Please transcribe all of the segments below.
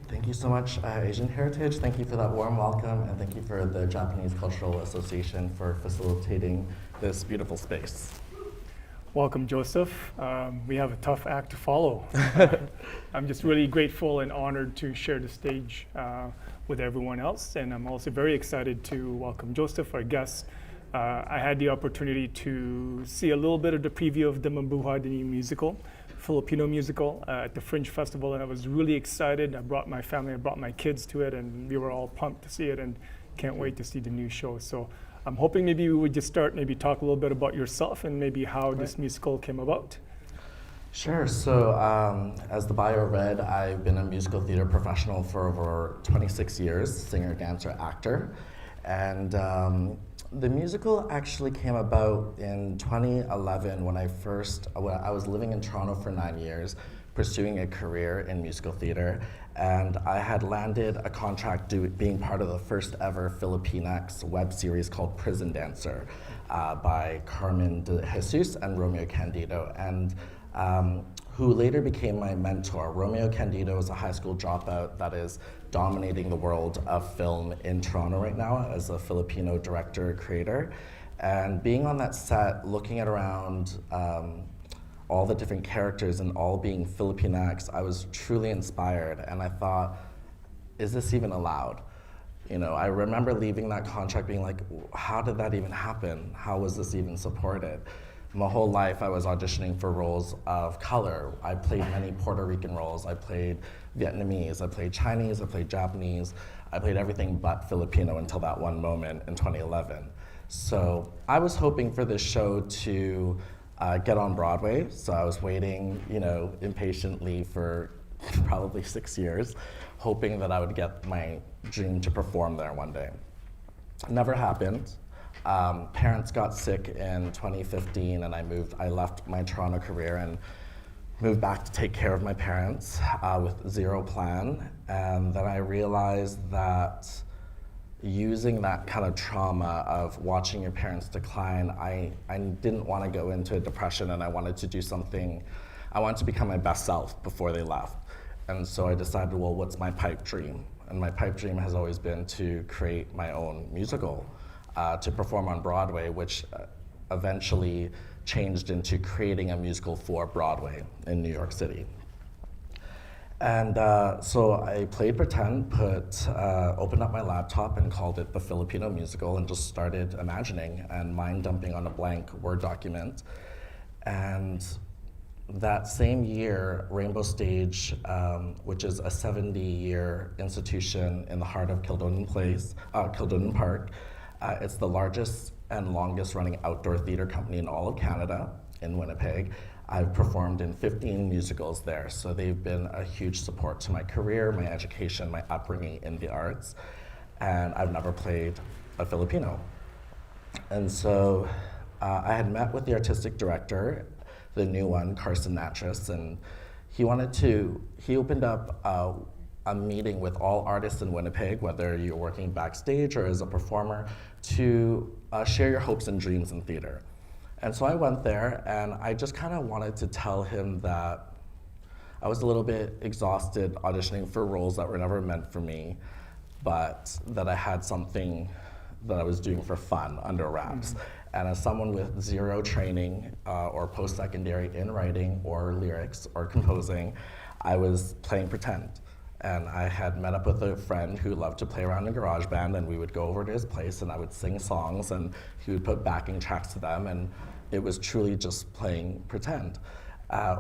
Thank you so much, Asian Heritage. Thank you for that warm welcome, and thank you for the Japanese Cultural Association for facilitating this beautiful space. Welcome, Joseph. We have a tough act to follow. I'm just really grateful and honored to share the stage with everyone else, and I'm also very excited to welcome Joseph, our guest. I had the opportunity to see a little bit of the preview of the MA-BUHAY, the new musical, Filipino musical, at the Fringe Festival, and I was really excited. I brought my family, I brought my kids to it, and we were all pumped to see it and can't wait to see the new show. So I'm hoping maybe we would just start, maybe talk a little bit about yourself and maybe how this musical came about. Sure. So as the bio read, I've been a musical theater professional for over 26 years, singer, dancer, actor. And the musical actually came about in 2011 when I was living in Toronto for 9 years, pursuing a career in musical theater. And I had landed a contract being part of the first ever Filipinx web series called Prison Dancer by Carmen de Jesus and Romeo Candido, and who later became my mentor. Romeo Candido is a high school dropout that is dominating the world of film in Toronto right now as a Filipino director, creator. And being on that set, looking at around all the different characters and all being Filipinx, I was truly inspired, and I thought, is this even allowed? You know, I remember leaving that contract being like, how did that even happen? How was this even supported? My whole life I was auditioning for roles of color. I played many Puerto Rican roles. I played Vietnamese, I played Chinese, I played Japanese. I played everything but Filipino until that one moment in 2011. So I was hoping for this show to get on Broadway. So I was waiting, you know, impatiently for probably 6 years, hoping that I would get my dream to perform there one day. Never happened. Parents got sick in 2015, and I left my Toronto career and moved back to take care of my parents with zero plan. And then I realized that using that kind of trauma of watching your parents decline, I didn't want to go into a depression, and I wanted to do something. I wanted to become my best self before they left. And so I decided, well, what's my pipe dream? And my pipe dream has always been to create my own musical, to perform on Broadway, which eventually changed into creating a musical for Broadway in New York City. And so I played pretend, opened up my laptop and called it the Filipino Musical, and just started imagining and mind dumping on a blank Word document. And that same year, Rainbow Stage, which is a 70-year institution in the heart of Kildonan Park, it's the largest and longest running outdoor theater company in all of Canada, in Winnipeg. I've performed in 15 musicals there, so they've been a huge support to my career, my education, my upbringing in the arts, and I've never played a Filipino. And so I had met with the artistic director, the new one, Carson Natras, and he opened up a meeting with all artists in Winnipeg, whether you're working backstage or as a performer, to share your hopes and dreams in theater. And so I went there, and I just kind of wanted to tell him that I was a little bit exhausted auditioning for roles that were never meant for me, but that I had something that I was doing for fun under wraps. Mm-hmm. And as someone with zero training or post-secondary in writing or lyrics or composing, I was playing pretend. And I had met up with a friend who loved to play around in GarageBand, and we would go over to his place and I would sing songs and he would put backing tracks to them, and it was truly just playing pretend.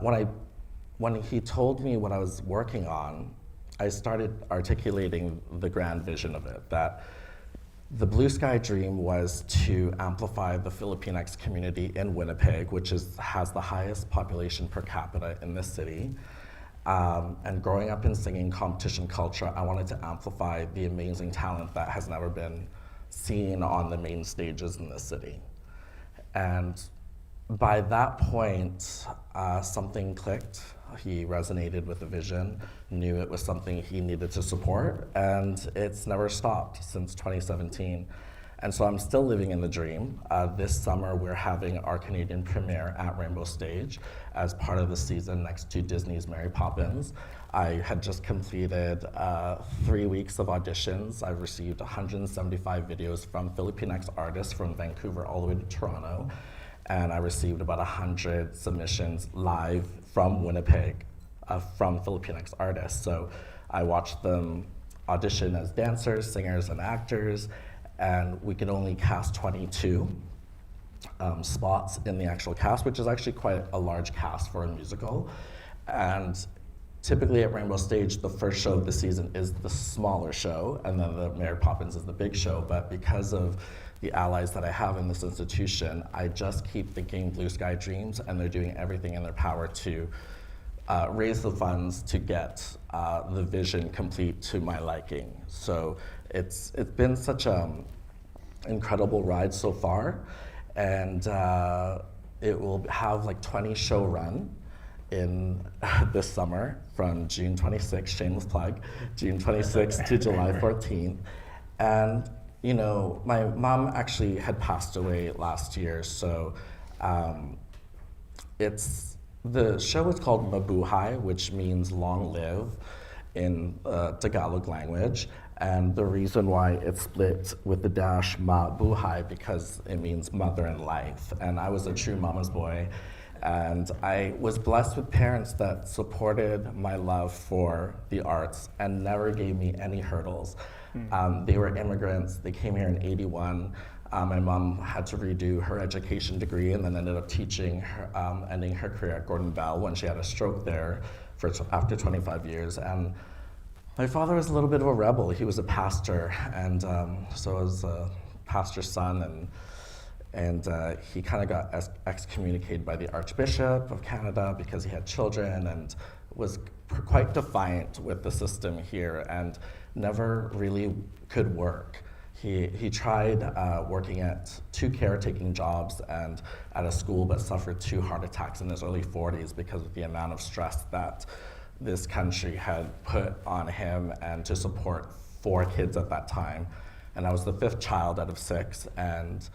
When he told me what I was working on, I started articulating the grand vision of it, that the blue sky dream was to amplify the Filipinx community in Winnipeg, which has the highest population per capita in this city. And growing up in singing competition culture, I wanted to amplify the amazing talent that has never been seen on the main stages in this city. And by that point, something clicked. He resonated with the vision, knew it was something he needed to support, and it's never stopped since 2017. And so I'm still living in the dream. This summer, we're having our Canadian premiere at Rainbow Stage as part of the season next to Disney's Mary Poppins. I had just completed 3 weeks of auditions. I've received 175 videos from Filipinx artists from Vancouver all the way to Toronto. And I received about 100 submissions live from Winnipeg from Filipinx artists. So I watched them audition as dancers, singers, and actors, and we could only cast 22 spots in the actual cast, which is actually quite a large cast for a musical. And typically at Rainbow Stage, the first show of the season is the smaller show, and then the Mary Poppins is the big show. But because of the allies that I have in this institution, I just keep thinking blue sky dreams, and they're doing everything in their power to raise the funds to get the vision complete to my liking. So it's been such an incredible ride so far, and it will have like 20 show run in this summer from June 26th, shameless plug, June 26th to July 14th. And you know, my mom actually had passed away last year, so the show is called MA-BUHAY, which means long live in Tagalog language. And the reason why it's split with the dash MA-BUHAY because it means mother in life. And I was a true mama's boy. And I was blessed with parents that supported my love for the arts and never gave me any hurdles. They were immigrants. They came here in '81. My mom had to redo her education degree and then ended up teaching, ending her career at Gordon Bell when she had a stroke there after 25 years. And my father was a little bit of a rebel. He was a pastor, and so I was a pastor's son, and he kind of got excommunicated by the Archbishop of Canada because he had children and was quite defiant with the system here and never really could work. He tried working at 2 caretaking jobs and at a school, but suffered 2 heart attacks in his early 40s because of the amount of stress that this country had put on him and to support 4 kids at that time. And I was the 5th child out of 6 and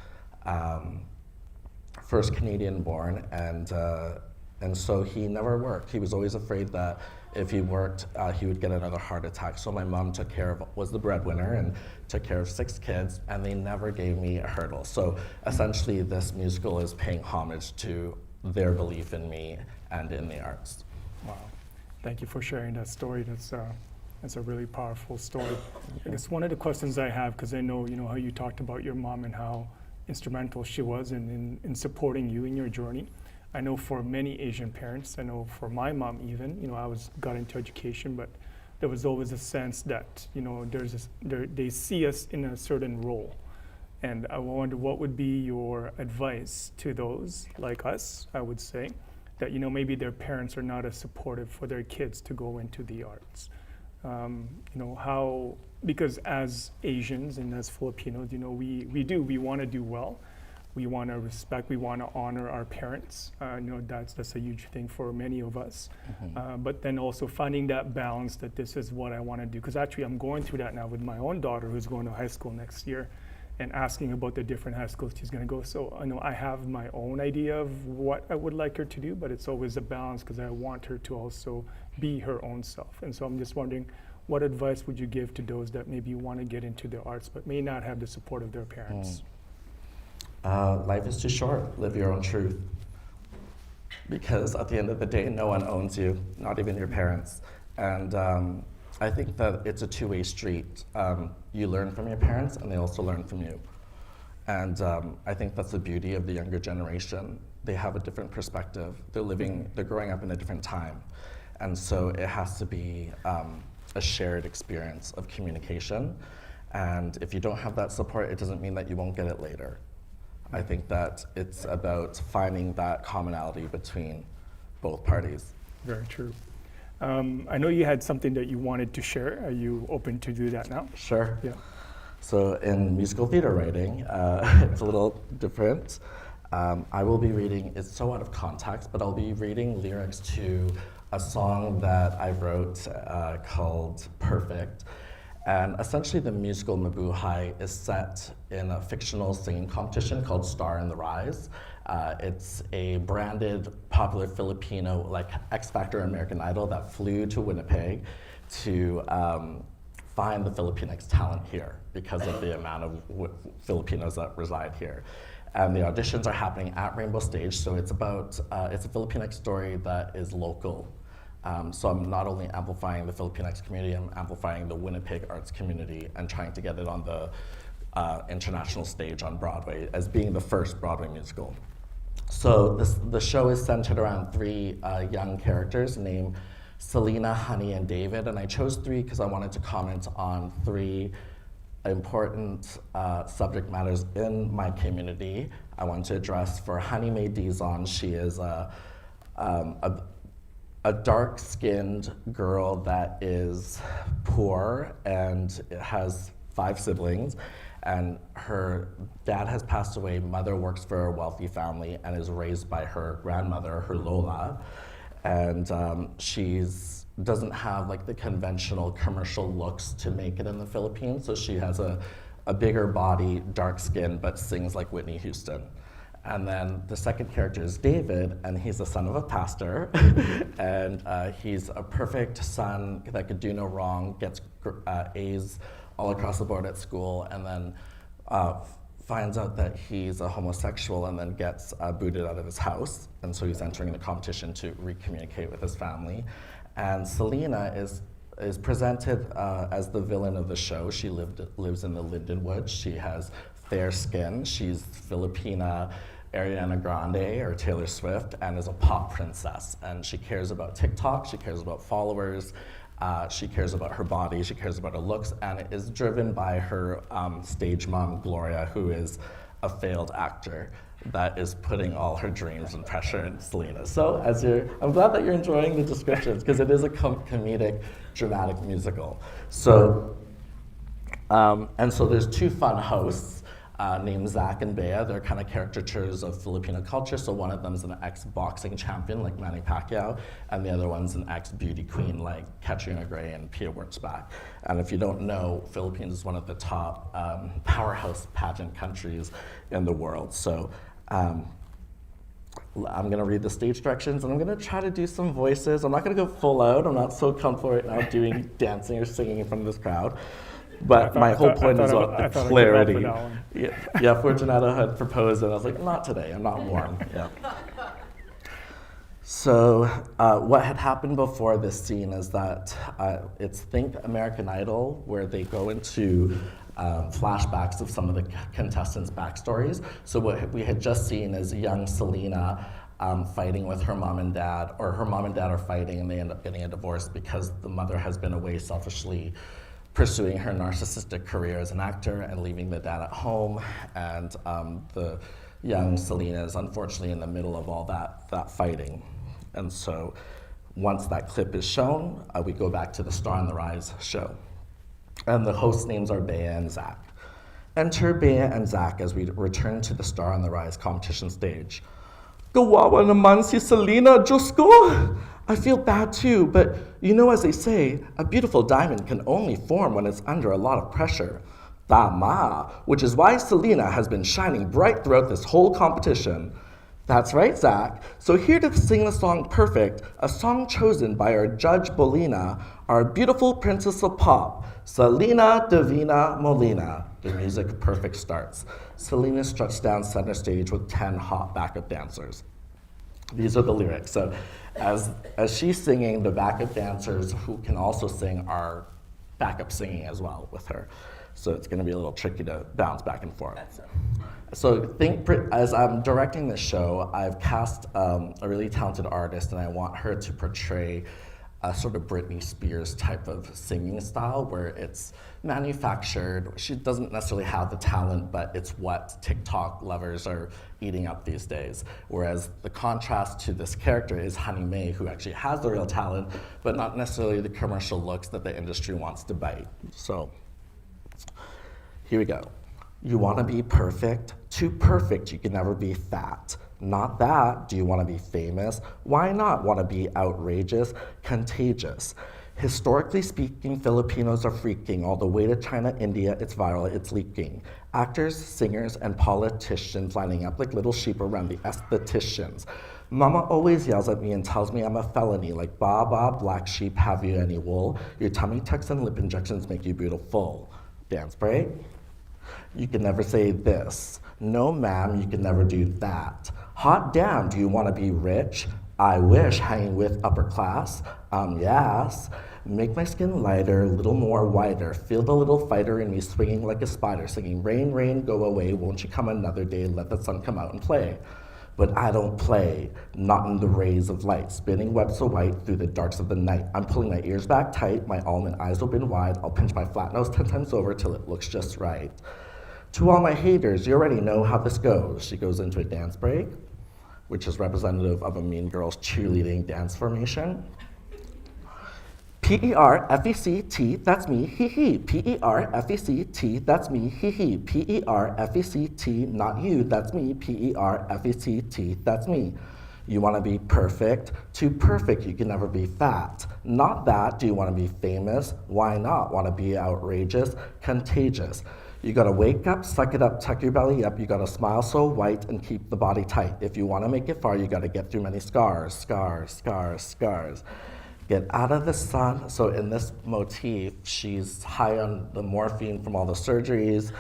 first Canadian born, and so he never worked. He was always afraid that if he worked, he would get another heart attack. So my mom was the breadwinner and took care of 6 kids, and they never gave me a hurdle. So essentially this musical is paying homage to their belief in me and in the arts. Wow, thank you for sharing that story. That's a really powerful story. I guess one of the questions I have, because I know how you talked about your mom and how instrumental she was in supporting you in your journey. I know for many Asian parents, I know for my mom even, I got into education, but there was always a sense that, they see us in a certain role. And I wonder what would be your advice to those like us, I would say, that, maybe their parents are not as supportive for their kids to go into the arts. Because as Asians and as Filipinos, we want to do well. We want to respect, we want to honor our parents. That's a huge thing for many of us. Mm-hmm. But then also finding that balance that this is what I want to do. Because actually I'm going through that now with my own daughter who's going to high school next year and asking about the different high schools she's going to go. So I know I have my own idea of what I would like her to do, but it's always a balance because I want her to also be her own self. And so I'm just wondering, what advice would you give to those that maybe want to get into the arts but may not have the support of their parents? Life is too short. Live your own truth. Because at the end of the day, no one owns you, not even your parents. And I think that it's a two-way street. You learn from your parents, and they also learn from you. And I think that's the beauty of the younger generation. They have a different perspective. They're growing up in a different time. And so it has to be a shared experience of communication. And if you don't have that support, it doesn't mean that you won't get it later. I think that it's about finding that commonality between both parties. Very true. I know you had something that you wanted to share. Are you open to do that now? Sure. Yeah. So in musical theater writing, it's a little different. I will be reading, it's so out of context, but I'll be reading lyrics to a song that I wrote called Perfect. And essentially the musical MA-BUHAY is set in a fictional singing competition called Star in the Rise. It's a branded, popular Filipino, like X Factor American Idol that flew to Winnipeg to find the Filipinx talent here because of the amount of Filipinos that reside here. And the auditions are happening at Rainbow Stage, so it's about, it's a Filipinx story that is local. So I'm not only amplifying the Filipinx community, I'm amplifying the Winnipeg arts community and trying to get it on the international stage on Broadway as being the first Broadway musical. So the show is centered around three young characters named Selena, Honey, and David, and I chose three because I wanted to comment on three important subject matters in my community. I want to address for Honey Mae Dizon. She is a dark-skinned girl that is poor and has 5 siblings, and her dad has passed away. Mother works for a wealthy family and is raised by her grandmother, her Lola, and she's doesn't have like the conventional commercial looks to make it in the Philippines, so she has a bigger body, dark skin, but sings like Whitney Houston. And then the second character is David, and he's the son of a pastor, and he's a perfect son that could do no wrong, gets A's all across the board at school, and then finds out that he's a homosexual and then gets booted out of his house, and so he's entering the competition to recommunicate with his family. And Selena is presented as the villain of the show. She lives in the Lindenwood. She has fair skin. She's Filipina Ariana Grande or Taylor Swift, and is a pop princess. And she cares about TikTok. She cares about followers. She cares about her body. She cares about her looks, and it is driven by her stage mom, Gloria, who is a failed actor that is putting all her dreams and pressure in Selena. So I'm glad that you're enjoying the descriptions, because it is a comedic, dramatic musical. So, and so there's 2 fun hosts named Zach and Bea. They're kind of caricatures of Filipino culture. So one of them is an ex-boxing champion like Manny Pacquiao, and the other one's an ex-beauty queen like Katrina Gray and Pia Wurtzbach. And if you don't know, Philippines is one of the top powerhouse pageant countries in the world. So I'm gonna read the stage directions, and I'm gonna try to do some voices. I'm not gonna go full out. I'm not so comfortable right now doing dancing or singing in front of this crowd. But my whole point is about the clarity. Yeah, Fortunato had proposed, and I was like, not today, I'm not warm. Yeah. So what had happened before this scene is that it's Think American Idol, where they go into flashbacks of some of the contestants' backstories. So what we had just seen is young Selena fighting with her mom and dad, or her mom and dad are fighting and they end up getting a divorce because the mother has been away selfishly pursuing her narcissistic career as an actor and leaving the dad at home. And the young Selena is unfortunately in the middle of all that fighting. And so once that clip is shown, we go back to the Star in the Rise show. And the host names are Bea and Zach. Enter Bea and Zach as we return to the Star in the Rise competition stage. Kawawa naman si Selena, Diyos ko! I feel bad too, but you know, as they say, a beautiful diamond can only form when it's under a lot of pressure. Tama, which is why Selena has been shining bright throughout this whole competition. That's right, Zach. So here to sing the song Perfect, a song chosen by our judge Bolina, our beautiful princess of pop, Selena Divina Molina. The music Perfect starts. Selena struts down center stage with 10 hot backup dancers. These are the lyrics. So as she's singing, the backup dancers who can also sing are backup singing as well with her. So it's gonna be a little tricky to bounce back and forth. So as I'm directing this show, I've cast a really talented artist, and I want her to portray a sort of Britney Spears type of singing style where it's manufactured. She doesn't necessarily have the talent, but it's what TikTok lovers are eating up these days. Whereas the contrast to this character is Honey Mae, who actually has the real talent, but not necessarily the commercial looks that the industry wants to bite. So here we go. You want to be perfect? Too perfect, you can never be fat. Not that. Do you want to be famous? Why not want to be outrageous, contagious? Historically speaking, Filipinos are freaking. All the way to China, India, it's viral, it's leaking. Actors, singers, and politicians lining up like little sheep around the estheticians. Mama always yells at me and tells me I'm a felony, like ba ba, black sheep, have you any wool? Your tummy tucks and lip injections make you beautiful. Dance break. You can never say this. No ma'am, you can never do that. Hot damn, do you want to be rich? I wish, hanging with upper class. Yes. Make my skin lighter, little more wider. Feel the little fighter in me swinging like a spider, singing, rain, rain, go away. Won't you come another day? Let the sun come out and play. But I don't play, not in the rays of light, spinning webs so white through the darks of the night. I'm pulling my ears back tight, my almond eyes open wide. I'll pinch my flat nose 10 times over till it looks just right. To all my haters, you already know how this goes. She goes into a dance break, which is representative of a Mean Girls cheerleading dance formation. P-E-R-F-E-C-T, that's me, hee-hee. P-E-R-F-E-C-T, that's me, hee-hee. P-E-R-F-E-C-T, not you, that's me. P-E-R-F-E-C-T, that's me. You want to be perfect? Too perfect, you can never be fat. Not that, do you want to be famous? Why not? Want to be outrageous? Contagious. You gotta wake up, suck it up, tuck your belly up. You gotta smile so white and keep the body tight. If you wanna make it far, you gotta get through many scars, scars, scars, scars. Get out of the sun. So in this motif, she's high on the morphine from all the surgeries,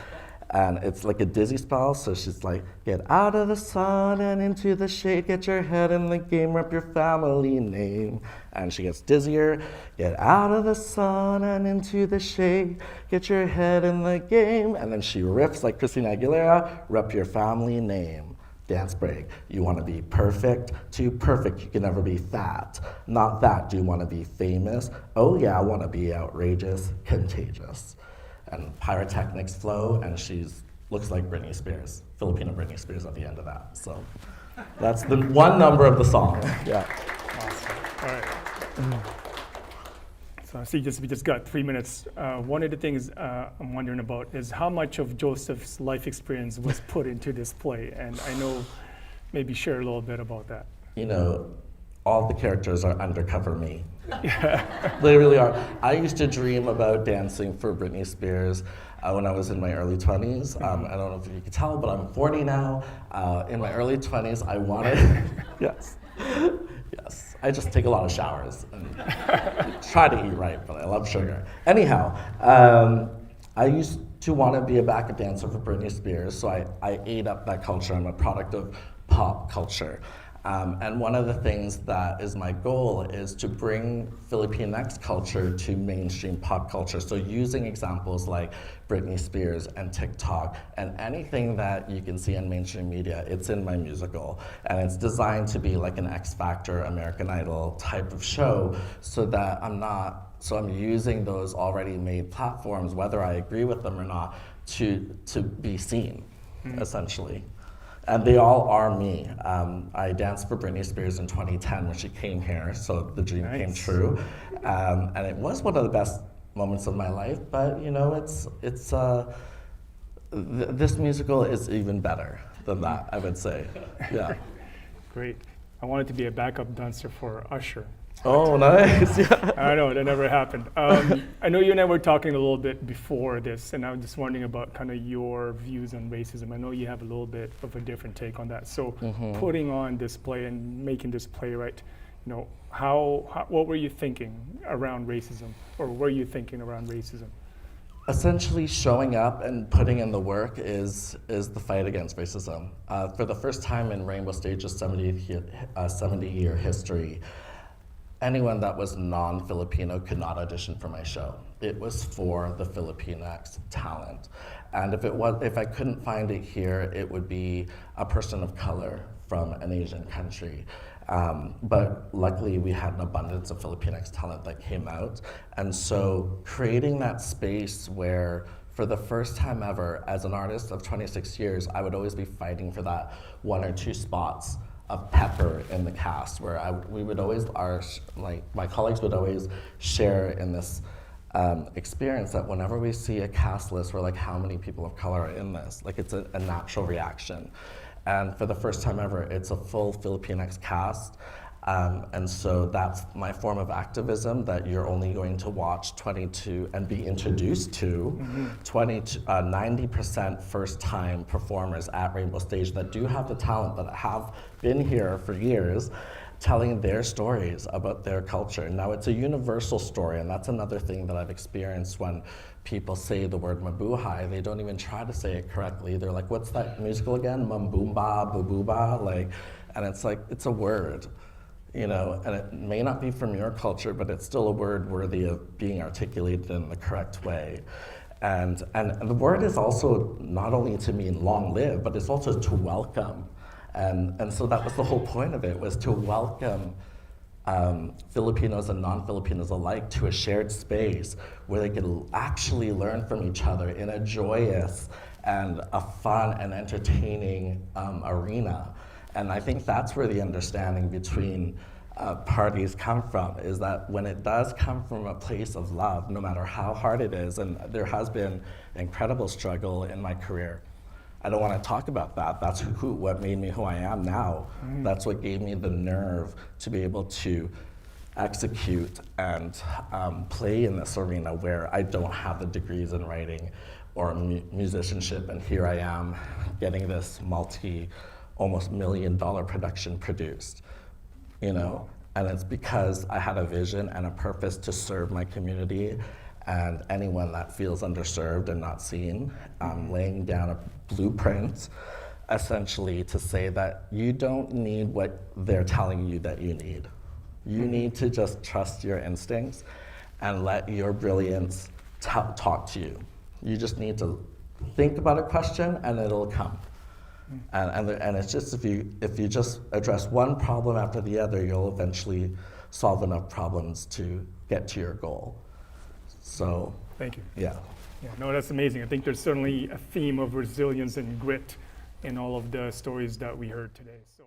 and it's like a dizzy spell. So she's like, get out of the sun and into the shade, get your head in the game, rep your family name. And she gets dizzier. Get out of the sun and into the shade, get your head in the game. And then she riffs like Christina Aguilera, rep your family name. Dance break. You want to be perfect? Too perfect, you can never be fat. Not that, do you want to be famous? Oh yeah, I want to be outrageous, contagious. And pyrotechnics flow, and she's looks like Britney Spears, Filipino Britney Spears at the end of that. So that's the one number of the song. Yeah. Awesome. All right. So I see we just got 3 minutes. One of the things I'm wondering about is how much of Joseph's life experience was put into this play, and I know maybe share a little bit about that. You know, all the characters are undercover me. They really are. I used to dream about dancing for Britney Spears when I was in my early 20s. I don't know if you can tell, but I'm 40 now. In my early 20s, I wanted, yes. Yes, I just take a lot of showers and try to eat right, but I love sugar. Anyhow, I used to want to be a backup dancer for Britney Spears, so I ate up that culture. I'm a product of pop culture. And one of the things that is my goal is to bring Filipinx culture to mainstream pop culture. So using examples like Britney Spears and TikTok and anything that you can see in mainstream media, it's in my musical. And it's designed to be like an X Factor, American Idol type of show so that I'm using those already made platforms, whether I agree with them or not, to be seen, essentially. And they all are me. I danced for Britney Spears in 2010 when she came here, so the dream came true. And it was one of the best moments of my life, but you know, this musical is even better than that, I would say. Yeah. Great. I wanted to be a backup dancer for Usher. Oh, nice. Yeah. I know, that never happened. I know you and I were talking a little bit before this, and I was just wondering about kind of your views on racism. I know you have a little bit of a different take on that. So putting on this play and making this playwright, you know, what were you thinking around racism, or were you thinking around racism? Essentially, showing up and putting in the work is the fight against racism. For the first time in Rainbow Stage's 70-year history, anyone that was non-Filipino could not audition for my show. It was for the Filipinx talent. And if I couldn't find it here, it would be a person of color from an Asian country. But luckily we had an abundance of Filipinx talent that came out. And so creating that space where for the first time ever, as an artist of 26 years, I would always be fighting for that 1 or 2 spots of pepper in the cast, where my colleagues would always share in this experience that whenever we see a cast list, we're like, how many people of color are in this? Like, it's a natural reaction. And for the first time ever, it's a full Filipinx cast. And so that's my form of activism, that you're only going to watch 22 and be introduced to 90% first-time performers at Rainbow Stage that do have the talent, that have been here for years, telling their stories about their culture. Now, it's a universal story, and that's another thing that I've experienced when people say the word MA-BUHAY. They don't even try to say it correctly. They're like, what's that musical again? Mamboomba, boo-booba? Like, and it's like, it's a word, you know, and it may not be from your culture, but it's still a word worthy of being articulated in the correct way. And the word is also not only to mean long live, but it's also to welcome. And so that was the whole point of it, was to welcome Filipinos and non-Filipinos alike to a shared space where they could actually learn from each other in a joyous and a fun and entertaining arena. And I think that's where the understanding between parties come from, is that when it does come from a place of love, no matter how hard it is, and there has been incredible struggle in my career. I don't want to talk about that. That's what made me who I am now. That's what gave me the nerve to be able to execute and play in this arena where I don't have the degrees in writing or musicianship, and here I am getting this almost $1 million production produced, you know? And it's because I had a vision and a purpose to serve my community and anyone that feels underserved and not seen, laying down a blueprint, essentially, to say that you don't need what they're telling you that you need. You need to just trust your instincts and let your brilliance talk to you. You just need to think about a question and it'll come. And it's just, if you just address one problem after the other, you'll eventually solve enough problems to get to your goal. So, thank you. Yeah. Yeah, no, that's amazing. I think there's certainly a theme of resilience and grit in all of the stories that we heard today. So.